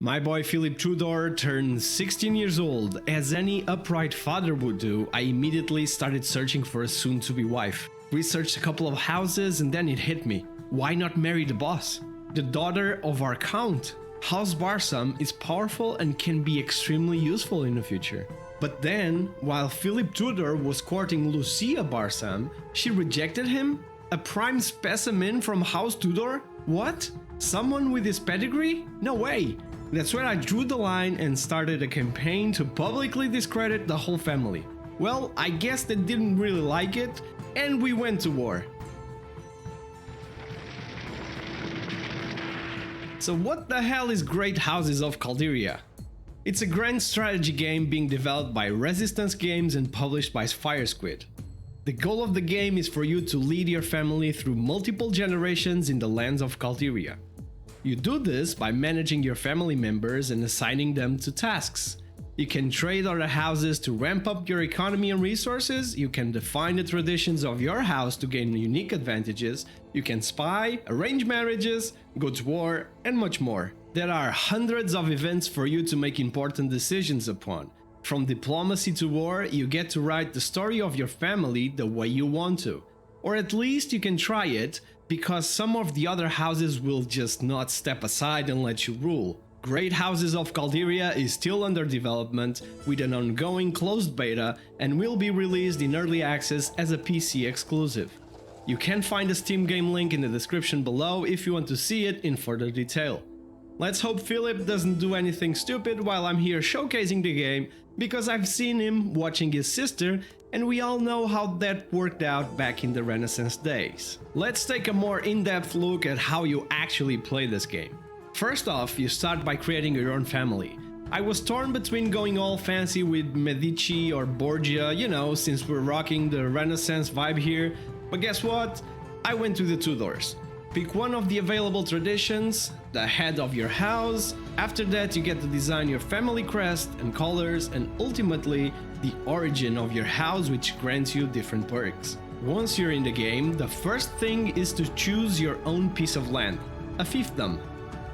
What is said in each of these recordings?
My boy Philip Tudor turned 16 years old. As any upright father would do, I immediately started searching for a soon-to-be wife. Researched a couple of houses and then it hit me. Why not marry the boss? The daughter of our count. House Barsam is powerful and can be extremely useful in the future. But then, while Philip Tudor was courting Lucia Barsam, she rejected him? A prime specimen from House Tudor? What? Someone with his pedigree? No way! That's where I drew the line and started a campaign to publicly discredit the whole family. Well, I guess they didn't really like it, and we went to war. So what the hell is Great Houses of Calderia? It's a grand strategy game being developed by Resistance Games and published by Fire Squid. The goal of the game is for you to lead your family through multiple generations in the lands of Calderia. You do this by managing your family members and assigning them to tasks. You can trade other houses to ramp up your economy and resources, you can define the traditions of your house to gain unique advantages, you can spy, arrange marriages, go to war, and much more. There are hundreds of events for you to make important decisions upon. From diplomacy to war, you get to write the story of your family the way you want to. Or at least you can try it, because some of the other houses will just not step aside and let you rule. Great Houses of Calderia is still under development with an ongoing closed beta and will be released in early access as a PC exclusive. You can find a Steam game link in the description below if you want to see it in further detail. Let's hope Philip doesn't do anything stupid while I'm here showcasing the game, because I've seen him watching his sister and we all know how that worked out back in the Renaissance days. Let's take a more in-depth look at how you actually play this game. First off, you start by creating your own family. I was torn between going all fancy with Medici or Borgia, you know, since we're rocking the Renaissance vibe here, but guess what? I went to the Tudors. Pick one of the available traditions, the head of your house. After that you get to design your family crest and colors, and ultimately the origin of your house, which grants you different perks. Once you're in the game, the first thing is to choose your own piece of land, a fiefdom.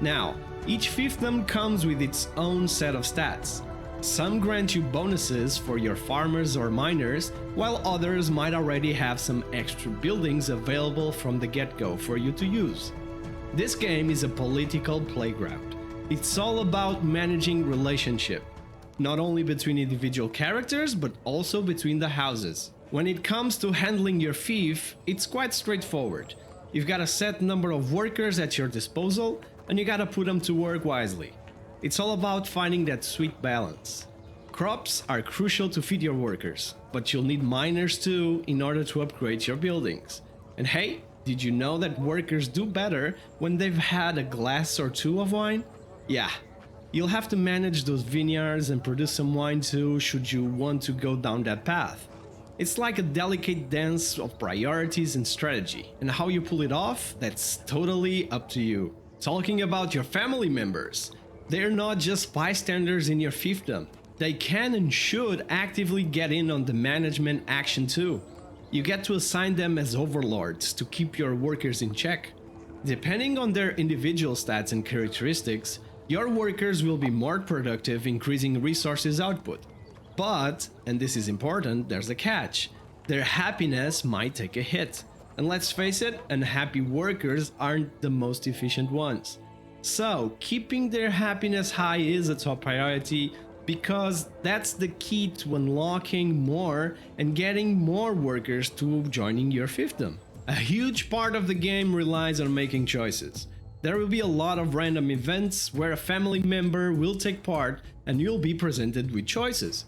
Now, each fiefdom comes with its own set of stats. Some grant you bonuses for your farmers or miners, while others might already have some extra buildings available from the get-go for you to use. This game is a political playground. It's all about managing relationship, not only between individual characters but also between the houses. When it comes to handling your fief, it's quite straightforward. You've got a set number of workers at your disposal and you gotta put them to work wisely. It's all about finding that sweet balance. Crops are crucial to feed your workers, but you'll need miners too in order to upgrade your buildings. And hey, did you know that workers do better when they've had a glass or two of wine? Yeah, you'll have to manage those vineyards and produce some wine too should you want to go down that path. It's like a delicate dance of priorities and strategy, and how you pull it off, that's totally up to you. Talking about your family members, they're not just bystanders in your fiefdom. They can and should actively get in on the management action too. You get to assign them as overlords to keep your workers in check. Depending on their individual stats and characteristics, your workers will be more productive, increasing resources output. But, and this is important, there's a catch. Their happiness might take a hit. And let's face it, unhappy workers aren't the most efficient ones. So, keeping their happiness high is a top priority, because that's the key to unlocking more and getting more workers to joining your fiefdom. A huge part of the game relies on making choices. There will be a lot of random events where a family member will take part and you'll be presented with choices.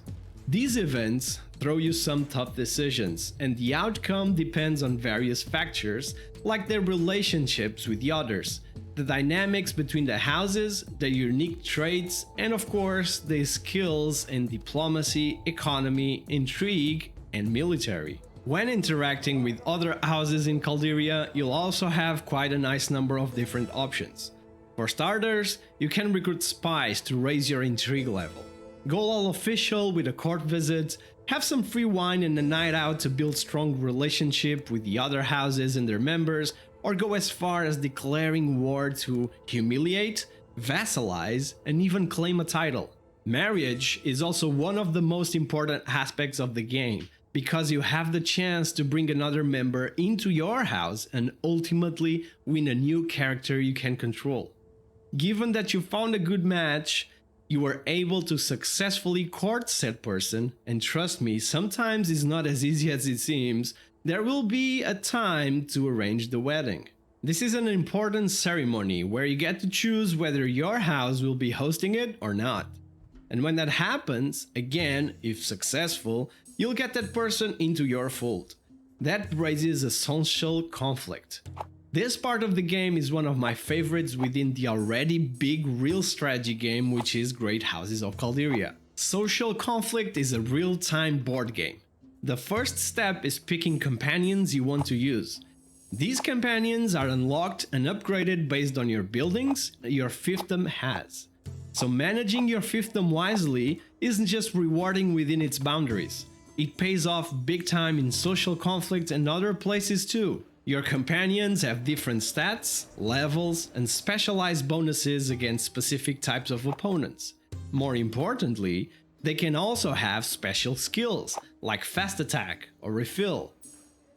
These events throw you some tough decisions, and the outcome depends on various factors like their relationships with the others, the dynamics between the houses, their unique traits, and of course, their skills in diplomacy, economy, intrigue, and military. When interacting with other houses in Calderia, you'll also have quite a nice number of different options. For starters, you can recruit spies to raise your intrigue level. Go all official with a court visit, have some free wine and a night out to build strong relationship with the other houses and their members, or go as far as declaring war to humiliate, vassalize, and even claim a title. Marriage is also one of the most important aspects of the game, because you have the chance to bring another member into your house and ultimately win a new character you can control. Given that you found a good match, you were able to successfully court said person, and trust me, sometimes it's not as easy as it seems. There will be a time to arrange the wedding. This is an important ceremony where you get to choose whether your house will be hosting it or not. And when that happens, again, if successful, you'll get that person into your fold. That raises a social conflict. This part of the game is one of my favorites within the already big real strategy game, which is Great Houses of Calderia. Social conflict is a real-time board game. The first step is picking companions you want to use. These companions are unlocked and upgraded based on your buildings your fiefdom has. So managing your fiefdom wisely isn't just rewarding within its boundaries. It pays off big time in social conflict and other places too. Your companions have different stats, levels, and specialized bonuses against specific types of opponents. More importantly, they can also have special skills, like fast attack or refill.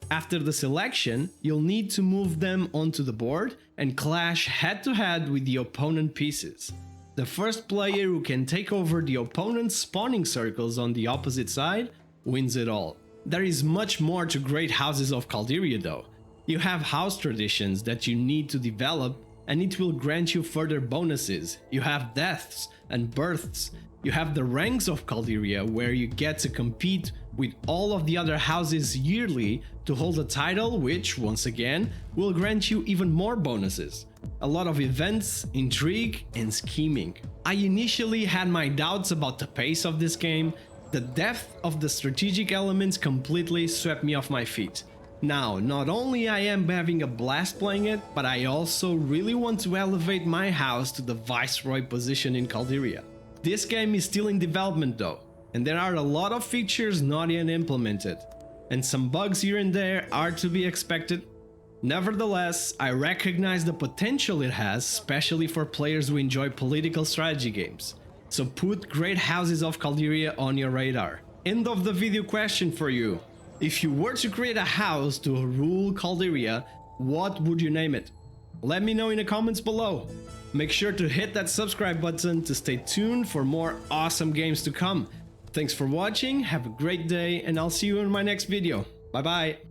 After the selection, you'll need to move them onto the board and clash head-to-head with the opponent pieces. The first player who can take over the opponent's spawning circles on the opposite side wins it all. There is much more to Great Houses of Calderia though. You have house traditions that you need to develop, and it will grant you further bonuses. You have deaths and births. You have the ranks of Calderia, where you get to compete with all of the other houses yearly to hold a title, which, once again, will grant you even more bonuses. A lot of events, intrigue, and scheming. I initially had my doubts about the pace of this game. The depth of the strategic elements completely swept me off my feet. Now, not only I am having a blast playing it, but I also really want to elevate my house to the Viceroy position in Calderia. This game is still in development though, and there are a lot of features not yet implemented, and some bugs here and there are to be expected. Nevertheless, I recognize the potential it has, especially for players who enjoy political strategy games. So put Great Houses of Calderia on your radar. End of the video question for you. If you were to create a house to rule Calderia, what would you name it? Let me know in the comments below. Make sure to hit that subscribe button to stay tuned for more awesome games to come. Thanks for watching, have a great day, and I'll see you in my next video. Bye bye!